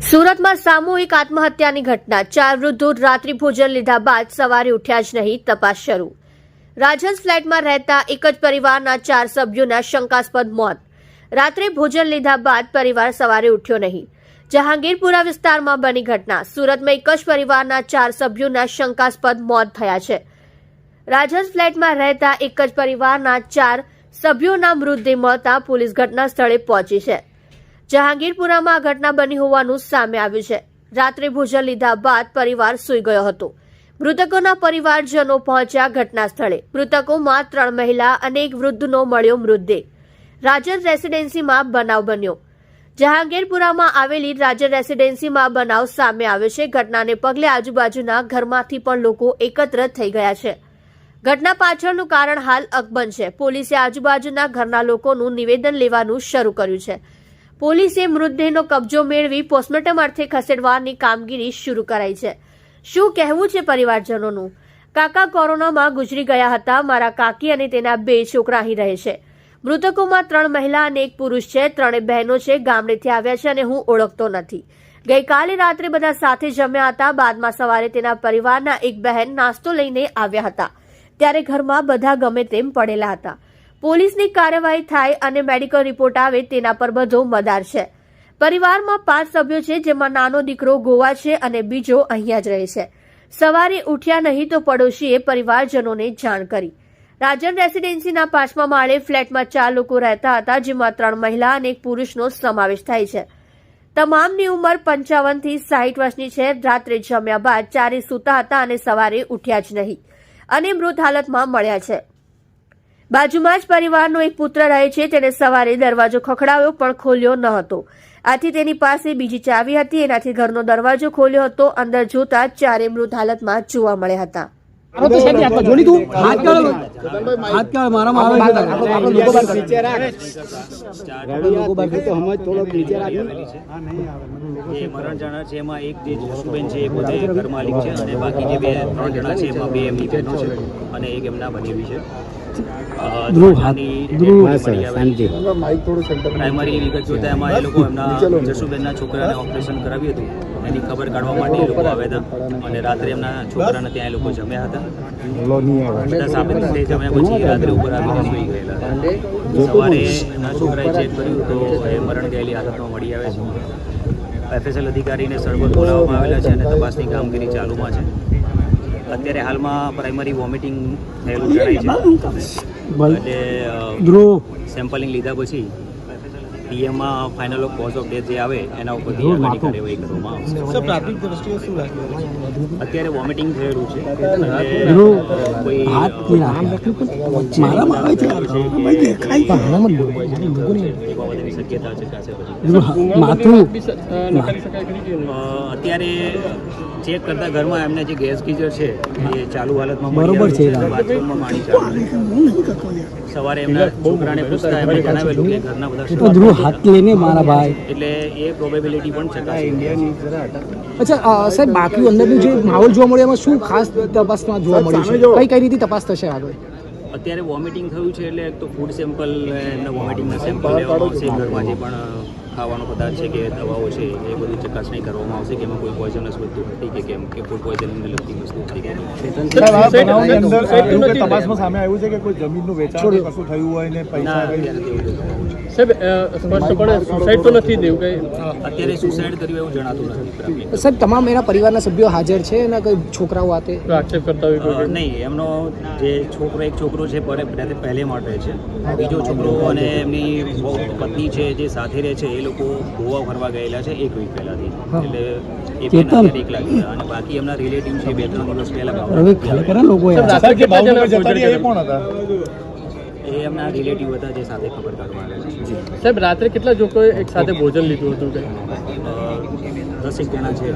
સુરતમાં સામૂહિક આત્મહત્યાની ઘટના। 4 વૃદ્ધો રાત્રિ ભોજન લીધા બાદ સવારે ઉઠ્યા જ નહીં, તપાસ શરૂ। રાજહંસ ફ્લેટમાં રહેતા એક જ પરિવારના 4 સભ્યોના શંકાસ્પદ મોત। રાત્રે ભોજન લીધા બાદ પરિવાર સવારે ઉઠ્યો નહીં। જહાંગીરપુરા વિસ્તારમાં બની ઘટના। સુરતમાં એક જ પરિવારના 4 સભ્યોના શંકાસ્પદ મોત થયા છે। રાજહંસ ફ્લેટમાં રહેતા એક જ પરિવારના 4 સભ્યોના મૃતદેહ મળતા પોલીસ ઘટના સ્થળે પહોંચી છે। જહાંગીરપુરામાં આ ઘટના બની હોવાનું સામે આવ્યું છે। રાત્રે ભોજન લીધા બાદ પરિવાર સૂઈ ગયો હતો। મૃતકોના પરિવારજનો પહોંચ્યા ઘટના સ્થળે। મૃતકોમાં 3 મહિલા અને એક વૃદ્ધનો મળ્યો મૃતદેહ। રાજન રેસીડેન્સીમાં બનાવ બન્યો। જહાંગીરપુરામાં આવેલી રાજન રેસીડેન્સીમાં બનાવ સામે આવ્યો છે। ઘટનાને પગલે આજુબાજુના ઘરમાંથી પણ લોકો એકત્ર થઈ ગયા છે। ઘટના પાછળનું કારણ હાલ અકબંધ છે। પોલીસે આજુબાજુના ઘરના લોકોનું નિવેદન લેવાનું શરૂ કર્યું છે। પોલીસે મૃતદેહનો કબજો મેળવી પોસ્ટમોર્ટમ અર્થે ખસેડવાની કામગીરી શરૂ કરાઈ છે। શું કહેવું છે પરિવારજનોનું? કાકા કોરોનામાં ગુજરી ગયા હતા। મારા કાકી અને તેના 2 છોકરા અહીં રહે છે। મૃતકોમાં 3 મહિલા અને એક પુરુષ છે। 3 બહેનો છે। ગામડેથી આવ્યા છે અને હું ઓળખતો નથી। ગઈકાલે રાત્રે બધા સાથે જમ્યા હતા। બાદમાં સવારે તેના પરિવારના એક બહેન નાસ્તો લઈને આવ્યા હતા, ત્યારે ઘરમાં બધા ગમે તેમ પડેલા હતા। પોલીસની કાર્યવાહી થાય અને મેડિકલ રિપોર્ટ આવે તેના પર બધો મદાર છે। પરિવારમાં 5 સભ્યો છે, જેમાં નાનો દીકરો ગોવા છે અને બીજો અહીંયા જ રહે છે। સવારે ઉઠ્યા નહીં તો પડોશીએ પરિવારજનોને જાણ કરી। રાજન રેસીડેન્સીના 5મા માળે ફ્લેટમાં 4 લોકો રહેતા હતા, જેમાં 3 મહિલા અને એક પુરુષનો સમાવેશ થાય છે। તમામની ઉંમર 55 થી 60 વર્ષની છે। રાત્રે જમ્યા બાદ 4 સૂતા હતા અને સવારે ઉઠ્યા જ નહીં અને મૃત હાલતમાં મળ્યા છે। બાજુમાં જ પરિવારનો એક પુત્ર રહે છે। તેને સવારે દરવાજો ખખડાવ્યો પણ ખોલ્યો ન હતો। આથી તેની પાસે બીજી ચાવી હતી। એનાથી ઘરનો દરવાજો ખોલ્યો હતો। અંદર જોતા 4 મૃત હાલતમાં જોવા મળ્યા હતા। મરણ જણા છે એમાં એક જે જસુબેન છે એ પોતે ઘર માલિક છે અને બાકી જે 3 જણા છે એમાં 2 એમની બહેનો છે અને એક એમના બનેવી છે। પ્રાઇમરી વિગત જોતા એમાં એ લોકો એમના જસુબેનના છોકરાને ઓપરેશન કરાવ્યું હતું, એની ખબર કાઢવા માટે એ લોકો આવ્યા હતા અને રાત્રે એમના છોકરાને ત્યાં એ લોકો જમ્યા હતા। બધા સાબિત થઈ જમ્યા પછી રાત્રે ઉપર આવીને સૂઈ ગયેલા હતા। સવારે એમના છોકરાએ ચેક કર્યું તો એ મરણ ગયેલી હાલતમાં મળી આવે છે। FSL અધિકારીને સ્થળ પર બોલાવવામાં આવેલા છે અને તપાસની કામગીરી ચાલુમાં છે। અત્યારે હાલમાં પ્રાઇમરી વોમિટિંગ થયેલું જણાય છે એટલે સેમ્પલિંગ લીધા પછી પીએમમાં ફાઇનલ કોઝ ઓફ ડેથ જે આવે એના ઉપરથી આગળની કાર્યવાહી કરવામાં આવશે। પ્રાથમિક દ્રષ્ટિએ શું લાગે? અત્યારે વોમિટિંગ થયેલું છે, શક્યતા અત્યારે ચેક કરતા ઘરમાં એમને જે ગેસ ગીઝર છે એ ચાલુ હાલતમાં બરોબર છે। બાથરૂમમાં પાણી ચાલુ। સવારે એમના છોકરાને પૂછતા એમણે જણાવેલું કે ઘરના બધા હાથ લઈને મારા ભાઈ, એટલે એ પ્રોબેબિલિટી પણ ચકાસી। અચ્છા સાહેબ, બાકી અંદરનું જે માહોલ જોવા મળ્યો એમાં શું ખાસ તપાસમાં જોવા મળ્યું છે? કઈ રીતે તપાસ થશે આગળ? અત્યારે વોમિટિંગ થયું છે એટલે એક તો ફૂડ સેમ્પલ એમના વોમિટિંગના સેમ્પલ લેવામાં આવશે। ઘરમાં જે પણ ખાવાનો પદાર્થ છે કે દવાઓ છે એ બધી ચકાસણી કરવામાં આવશે કે એમાં કોઈ પોઈઝનસ વસ્તુ હતી કે કેમ, કે ફૂડ પોઈઝનિંગને લગતી વસ્તુ હતી કે તપાસમાં સામે આવ્યું છે કે કોઈ જમીનનું વેચાણ કશું થયું હોય ને પૈસા સુસાઇડ તો નથી દેવું કે અત્યારે સુસાઇડ કર્યું એવું જણાતું નથી। સાહેબ, તમામ એના પરિવારના સભ્યો હાજર છે અને કોઈ છોકરાઓ આતે આક્ષેપ કરતા હોય નહીં? એમનો જે એક છોકરો છે પહેલે માટે છે, બીજો છોકરો અને એમની પત્ની છે જે સાથે રહે છે એ લોકો ગોવા ફરવા ગયેલા છે 1 વીક પહેલાથી, એટલે એ પણ એકલા ગયા અને બાકી એમના રિલેટિવ છે 2-3 દિવસ પહેલા એ એમના રિલેટિવ હતા જે સાથે ખબર કાઢવા આવ્યા છે। સાહેબ, રાત્રે કેટલા લોકોએ એક સાથે ભોજન લીધું હતું? 10 જણા છે।